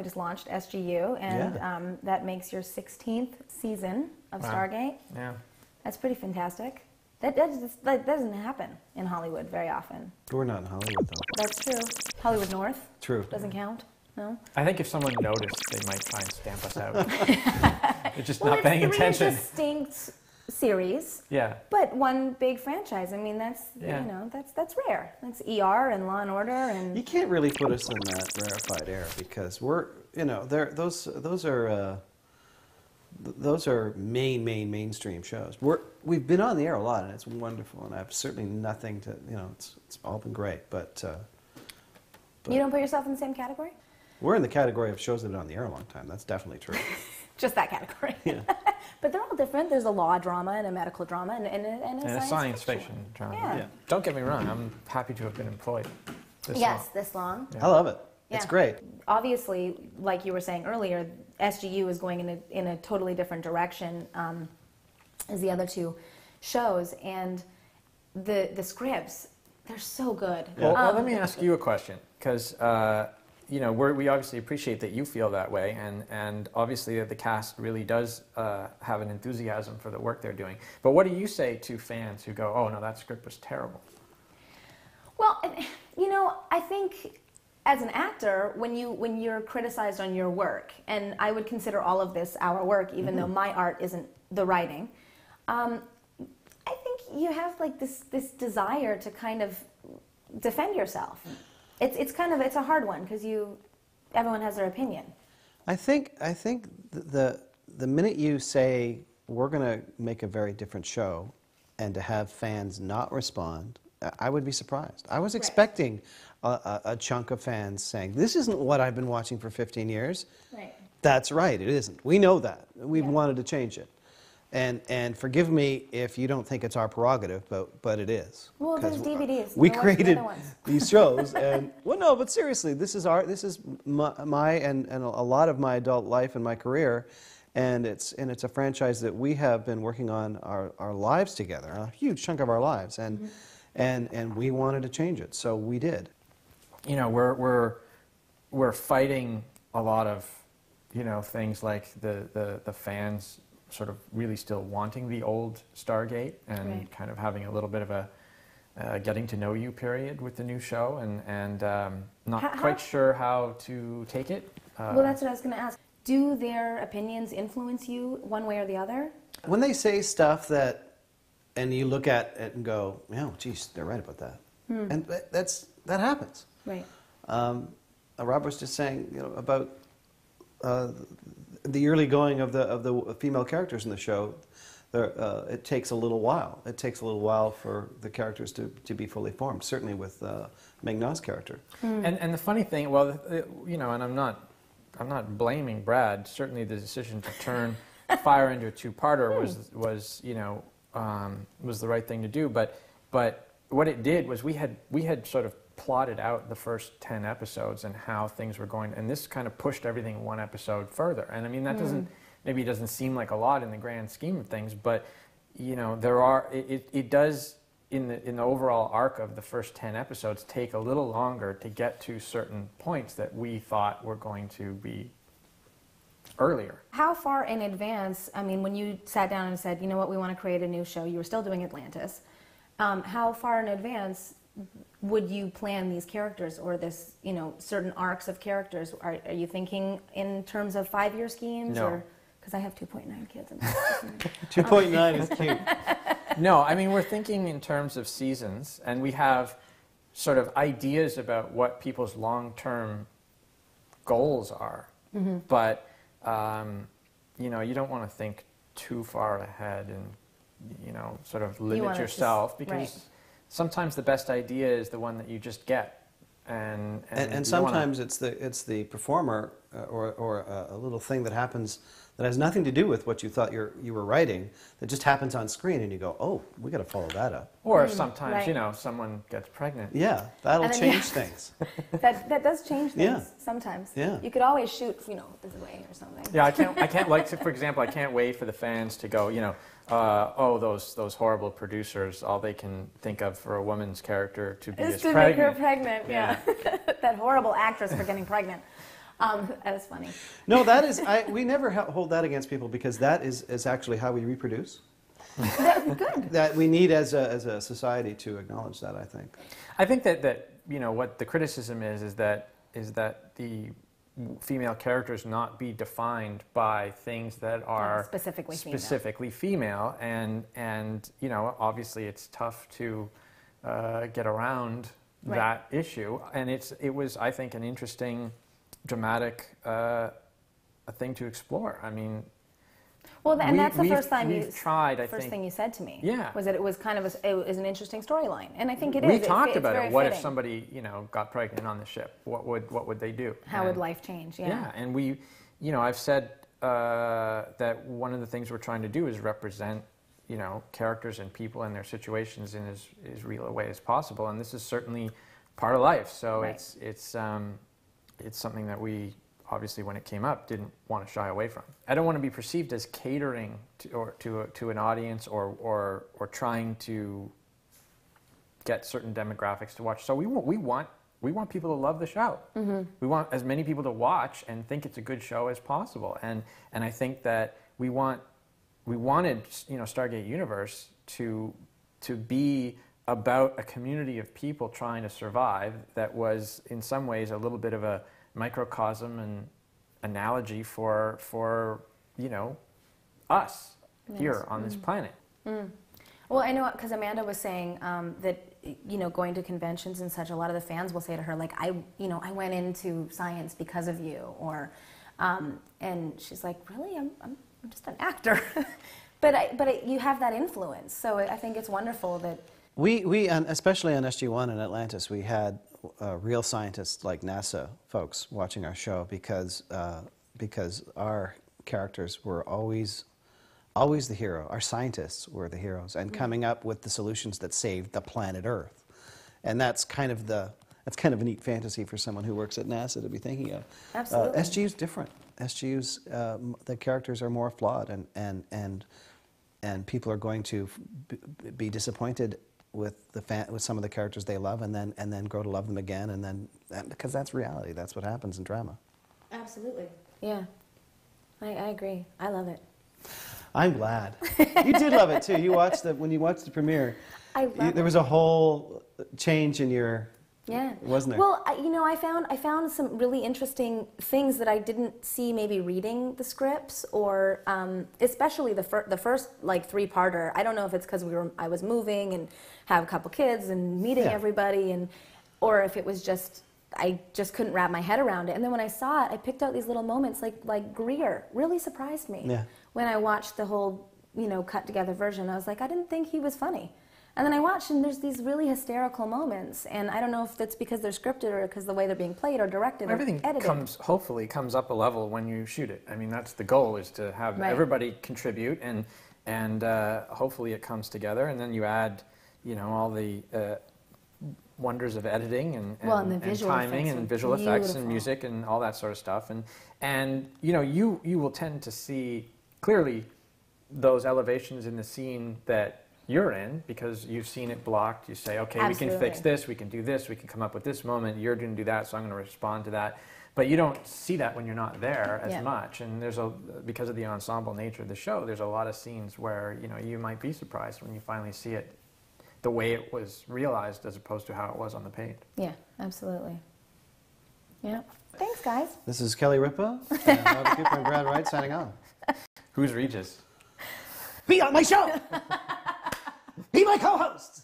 we just launched SGU, and Yeah. that makes your 16th season of Stargate. Yeah. That's pretty fantastic. That doesn't happen in Hollywood very often. We're not in Hollywood, though. That's true. Hollywood North? True. Doesn't count? No? I think if someone noticed, they might try and stamp us out. They're just not paying attention. It's 3 distinct series. Yeah. But one big franchise. I mean, that's Yeah. you know, that's rare. That's ER and Law and Order and. You can't really put us in that rarefied air because we're, you know, those are mainstream shows. We've been on the air a lot, and it's wonderful, and I have certainly nothing to, you know, it's all been great, but You don't put yourself in the same category? we're in the category of shows that have been on the air a long time. That's definitely true. Just that category. Yeah. But they're all different. There's a law drama and a medical drama and And a science fiction drama. Yeah. Don't get me wrong, I'm happy to have been employed this Yes, long. this long. I love it. It's Yeah. great. Obviously, like you were saying earlier, SGU is going in a totally different direction as the other two shows, and the scripts, they're so good. Well, let me ask you a question, because you know, we obviously appreciate that you feel that way, and obviously that the cast really does have an enthusiasm for the work they're doing. But what do you say to fans who go, "Oh no, that script was terrible"? Well, you know, I think as an actor, when you're criticized on your work, and I would consider all of this our work, even though my art isn't the writing, I think you have like this desire to kind of defend yourself. It's a hard one because everyone has their opinion. I think the minute you say we're going to make a very different show, and to have fans not respond, I would be surprised. I was expecting a chunk of fans saying, "This isn't what I've been watching for 15 years." Right. That's right. It isn't. We know that. We've wanted to change it. And forgive me if you don't think it's our prerogative, but it is. Well, there's DVDs. We Go watch the created other ones. these shows, and well, no, but seriously, this is my and a lot of my adult life and my career, and it's a franchise that we have been working on our lives together, a huge chunk of our lives, and we wanted to change it, so we did. You know, we're fighting a lot of, you know, things like the fans sort of really still wanting the old Stargate and kind of having a little bit of a getting to know you period with the new show, and not quite sure how to take it. Well, that's what I was going to ask. Do their opinions influence you one way or the other? When they say stuff that, and you look at it and go, "Oh, geez, they're right about that," and that happens. Right. Rob was just saying, you know, about the early going of the female characters in the show. It takes a little while. It takes a little while for the characters to be fully formed. Certainly with Meg Na's character. And the funny thing, well, you know, and I'm not blaming Brad. Certainly, the decision to turn Fire into a two-parter was you know, was the right thing to do. But what it did was we had sort of plotted out the first 10 episodes and how things were going, and this kind of pushed everything one episode further. And I mean, that maybe doesn't seem like a lot in the grand scheme of things, but you know, it does in the overall arc of the first 10 episodes take a little longer to get to certain points that we thought were going to be earlier. How far in advance, I mean, when you sat down and said, you know what, we want to create a new show, you were still doing Atlantis, how far in advance would you plan these characters, or this, you know, certain arcs of characters? Are you thinking in terms of 5-year schemes? No. Because I have 2.9 kids. 2.9 is cute. No, I mean, we're thinking in terms of seasons, and we have sort of ideas about what people's long-term goals are. But, you know, you don't want to think too far ahead and, you know, sort of limit yourself, because sometimes the best idea is the one that you just get. And sometimes it's the performer or a little thing that happens that has nothing to do with what you thought you were writing, that just happens on screen, and you go, "Oh, we got to follow that up." Or sometimes, you know, someone gets pregnant. Yeah, that'll change things. That does change things sometimes. Yeah. You could always shoot, you know, this way or something. Yeah, I can't like, for example, I can't wait for the fans to go, you know, oh, those horrible producers, all they can think of for a woman's character to be is to pregnant. make her pregnant, yeah. That horrible actress for getting pregnant. That was funny. No, that is, we never hold that against people because that is actually how we reproduce. Good. That we need as a society to acknowledge that, I think. I think that you know what the criticism is that the female characters not be defined by things that are specifically female, and you know, obviously it's tough to get around that issue, and it was, I think, an interesting, dramatic thing to explore. I mean, well, and that's the first thing you said to me. Yeah. Was that it was kind of it was an interesting storyline, and I think it is. We talked about it. What fitting. if somebody, you know, got pregnant on the ship? What would they do? How would life change? Yeah. Yeah, and we, you know, I've said that one of the things we're trying to do is represent, you know, characters and people and their situations in as real a way as possible, and this is certainly part of life. So it's something that we, obviously, when it came up, didn't want to shy away from. I don't want to be perceived as catering to an audience or trying to get certain demographics to watch. So we want people to love the show. Mm-hmm. We want as many people to watch and think it's a good show as possible. And I think that we wanted, you know, Stargate Universe to be about a community of people trying to survive that was in some ways a little bit of a microcosm and analogy for you know, us here on this planet. Mm. Well, I know because Amanda was saying that, you know, going to conventions and such, a lot of the fans will say to her, like, I went into science because of you, or and she's like, really, I'm just an actor. but you have that influence, so I think it's wonderful that we especially on SG1 in Atlantis, we had real scientists like NASA folks watching our show because our characters were always the hero. Our scientists were the heroes, and coming up with the solutions that saved the planet Earth. And that's kind of a neat fantasy for someone who works at NASA to be thinking of. Absolutely. SGU's different. SGU's the characters are more flawed, and people are going to be disappointed with with some of the characters they love, and then grow to love them again, and because that's reality. That's what happens in drama. Absolutely. Yeah, I agree. I love it. I'm glad. You did love it too. When you watched the premiere, there was a whole change in your. Yeah. Wasn't there? Well, I found some really interesting things that I didn't see maybe reading the scripts, or especially the first like 3-parter. I don't know if it's because I was moving and have a couple kids and meeting everybody, or if it was just I just couldn't wrap my head around it. And then when I saw it, I picked out these little moments like Greer really surprised me. Yeah. When I watched the whole cut together version, I was like, I didn't think he was funny. And then I watched, and there's these really hysterical moments, and I don't know if that's because they're scripted or because the way they're being played or directed or edited. Everything hopefully comes up a level when you shoot it. I mean, that's the goal, is to have everybody contribute, and hopefully it comes together, and then you add, all the wonders of editing and timing and visual effects and music and all that sort of stuff, and you will tend to see clearly those elevations in the scene that you're in, because you've seen it blocked. You say, okay, we can fix this, we can do this, we can come up with this moment, you're going to do that, so I'm going to respond to that. But you don't see that when you're not there as much, and because of the ensemble nature of the show, there's a lot of scenes where you might be surprised when you finally see it the way it was realized as opposed to how it was on the page. Yeah, absolutely. Yeah. Thanks, guys. This is Kelly Ripa and Roger Cooper and Brad Wright signing off. Who's Regis? Be on my show! Be my co-host!